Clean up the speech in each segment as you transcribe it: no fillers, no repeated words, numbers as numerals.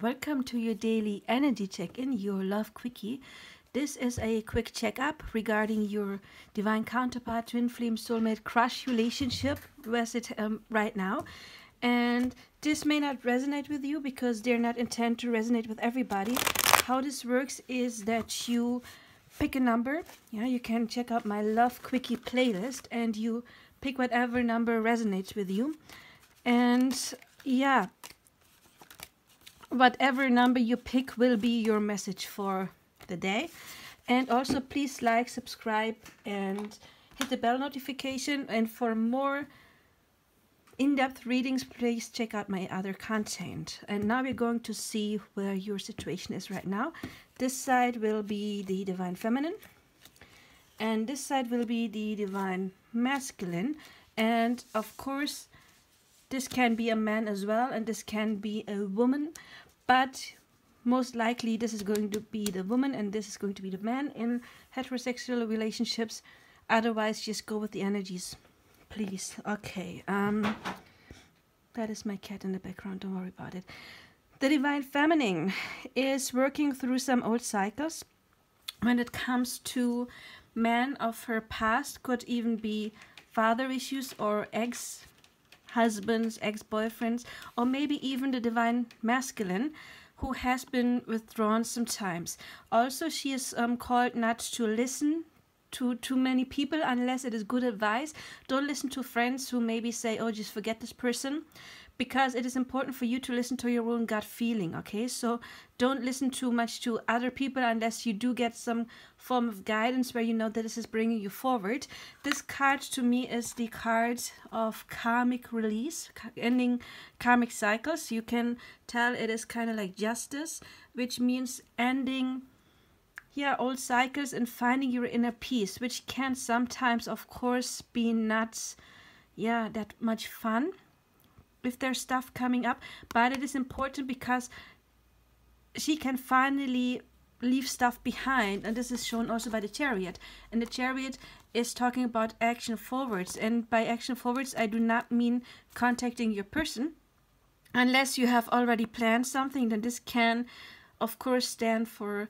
Welcome to your daily energy check-in, your love quickie. This is a quick check-up regarding your divine counterpart, twin flame, soulmate, crush relationship. Where's it right now? And this may not resonate with you because they're not intended to resonate with everybody. How this works is that you pick a number. Yeah, you can check out my love quickie playlist and you pick whatever number resonates with you. And yeah, whatever number you pick will be your message for the day. And also please like, subscribe, and hit the bell notification. And for more in-depth readings, please check out my other content. And now we're going to see where your situation is right now. This side will be the divine feminine, and this side will be the divine masculine. And of course, this can be a man as well, and this can be a woman, but most likely this is going to be the woman and this is going to be the man in heterosexual relationships. Otherwise, just go with the energies, please. Okay, that is my cat in the background, don't worry about it. The divine feminine is working through some old cycles when it comes to men of her past. Could even be father issues or ex-husbands, ex-boyfriends, or maybe even the divine masculine who has been withdrawn sometimes. Also, she is called not to listen to too many people unless it is good advice. Don't listen to friends who maybe say, oh, just forget this person, because it is important for you to listen to your own gut feeling, okay? So don't listen too much to other people unless you do get some form of guidance where you know that this is bringing you forward. This card to me is the card of karmic release, ending karmic cycles. You can tell it is kind of like justice, which means ending old cycles and finding your inner peace, which can sometimes, of course, be not that much fun if there's stuff coming up, but it is important because she can finally leave stuff behind. And this is shown also by the Chariot, and the Chariot is talking about action forwards. And by action forwards, I do not mean contacting your person unless you have already planned something. Then this can, of course, stand for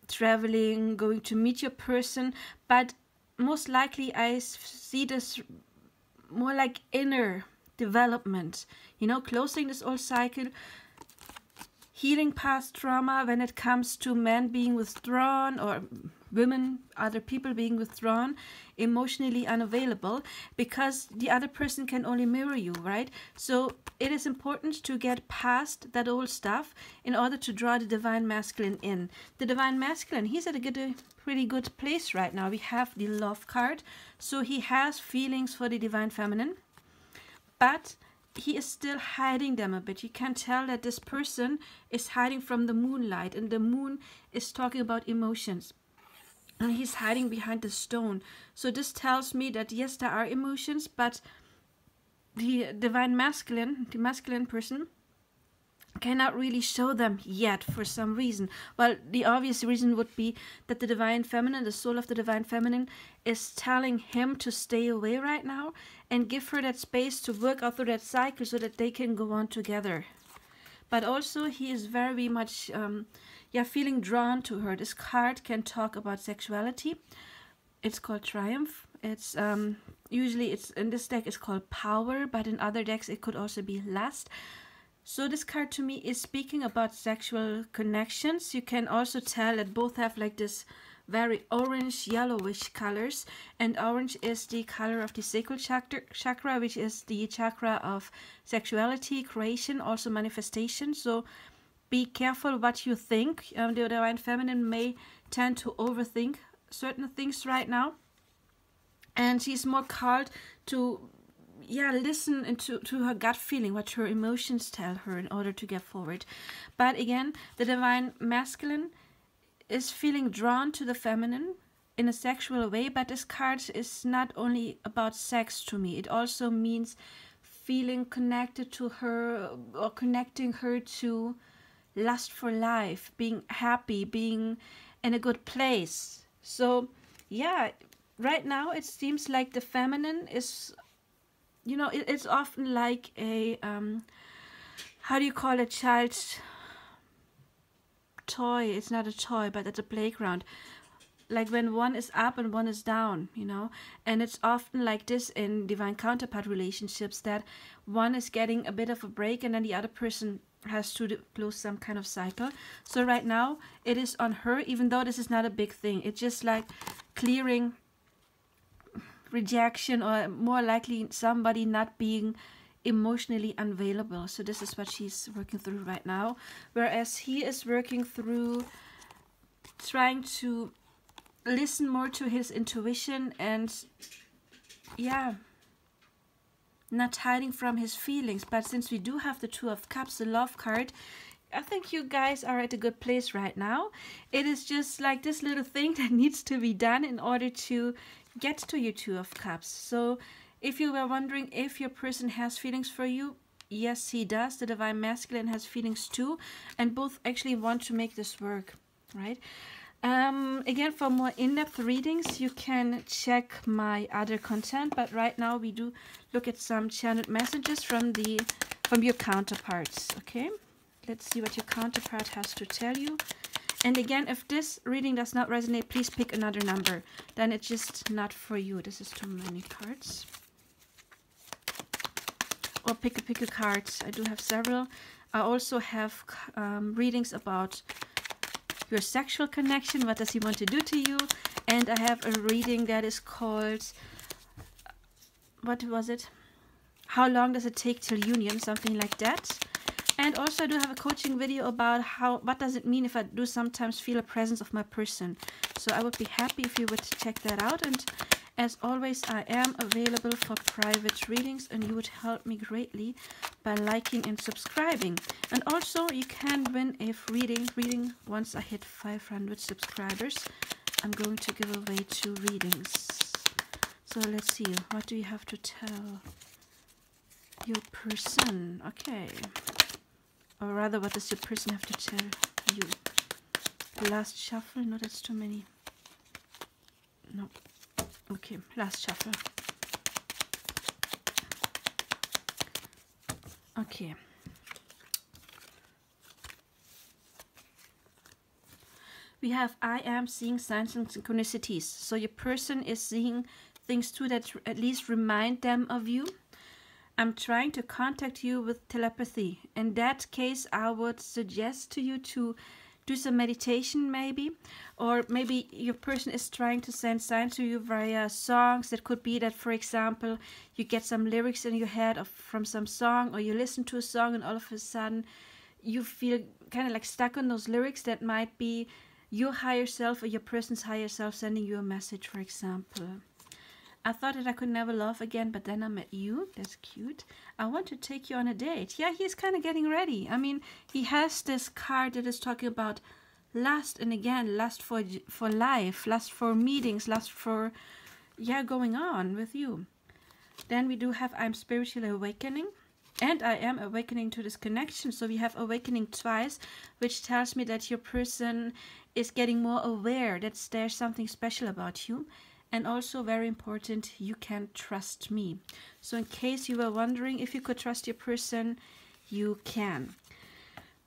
traveling, going to meet your person, but most likely I see this more like inner development, closing this old cycle, healing past trauma when it comes to men being withdrawn or women, other people being withdrawn, emotionally unavailable, because the other person can only mirror you, right? So it is important to get past that old stuff in order to draw the divine masculine in. The divine masculine, he's at a pretty good place right now. We have the love card, so he has feelings for the divine feminine, but he is still hiding them a bit. You can tell that this person is hiding from the moonlight, and the moon is talking about emotions. And he's hiding behind the stone. So this tells me that yes, there are emotions, but the divine masculine, the masculine person, cannot really show them yet for some reason. Well, the obvious reason would be that the divine feminine, the soul of the divine feminine, is telling him to stay away right now and give her that space to work out through that cycle so that they can go on together. But also he is very much feeling drawn to her. This card can talk about sexuality. It's called Triumph. It's usually it's in this deck it's called Power, but in other decks it could also be Lust. So this card to me is speaking about sexual connections. You can also tell that both have like this very orange yellowish colors, and orange is the color of the sacral chakra, which is the chakra of sexuality, creation, also manifestation. So be careful what you think. The divine feminine may tend to overthink certain things right now, and she's more called to listen to her gut feeling, what her emotions tell her in order to get forward. But again, the divine masculine is feeling drawn to the feminine in a sexual way, but this card is not only about sex to me. It also means feeling connected to her, or connecting her to lust for life, being happy, being in a good place. So yeah, right now it seems like the feminine is, it's often like a how do you call a child toy. It's not a toy, but at a playground. Like when one is up and one is down, you know. And it's often like this in divine counterpart relationships, that one is getting a bit of a break and then the other person has to close some kind of cycle. So right now it is on her, even though this is not a big thing. It's just like clearing rejection, or more likely somebody not being emotionally unavailable. So this is what she's working through right now, whereas he is working through trying to listen more to his intuition and, yeah, not hiding from his feelings. But since we do have the Two of Cups, the love card, I think you guys are at a good place right now. It is just like this little thing that needs to be done in order to get to your Two of Cups. So if you were wondering if your person has feelings for you, yes, he does. The Divine Masculine has feelings too, and both actually want to make this work, right? Again, for more in-depth readings, you can check my other content, but right now we do look at some channeled messages from your counterparts. Okay, let's see what your counterpart has to tell you. And again, if this reading does not resonate, please pick another number. Then it's just not for you. This is too many cards. Or pick a card. I do have several. I also have readings about your sexual connection. What does he want to do to you? And I have a reading that is called, what was it? How long does it take till union? Something like that. And also I do have a coaching video about what does it mean if I do sometimes feel a presence of my person. So I would be happy if you would check that out. And as always, I am available for private readings, and you would help me greatly by liking and subscribing. And also you can win a reading once I hit 500 subscribers. I'm going to give away 2 readings. So let's see, what do you have to tell your person? Okay. Or rather, what does your person have to tell you? The last shuffle? No, that's too many. No. Okay, last shuffle. Okay. We have I am seeing signs and synchronicities. So your person is seeing things too that at least remind them of you. I'm trying to contact you with telepathy. In that case, I would suggest to you to do some meditation maybe. Or maybe your person is trying to send signs to you via songs. That could be that, for example, you get some lyrics in your head from some song, or you listen to a song and all of a sudden you feel kind of like stuck on those lyrics. That might be your higher self or your person's higher self sending you a message, for example. I thought that I could never love again, but then I met you. That's cute. I want to take you on a date. Yeah, he's kind of getting ready. I mean, he has this card that is talking about lust, and again, lust for life, lust for meetings, lust for, yeah, going on with you. Then we do have I'm spiritually awakening, and I am awakening to this connection. So we have awakening twice, which tells me that your person is getting more aware that there's something special about you. And also, very important, you can trust me. So in case you were wondering if you could trust your person, you can.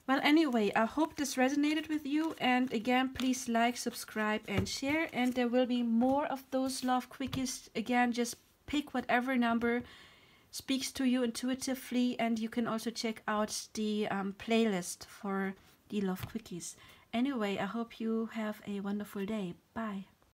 Well, anyway, I hope this resonated with you. And again, please like, subscribe, and share. And there will be more of those love quickies. Again, just pick whatever number speaks to you intuitively. And you can also check out the playlist for the love quickies. Anyway, I hope you have a wonderful day. Bye.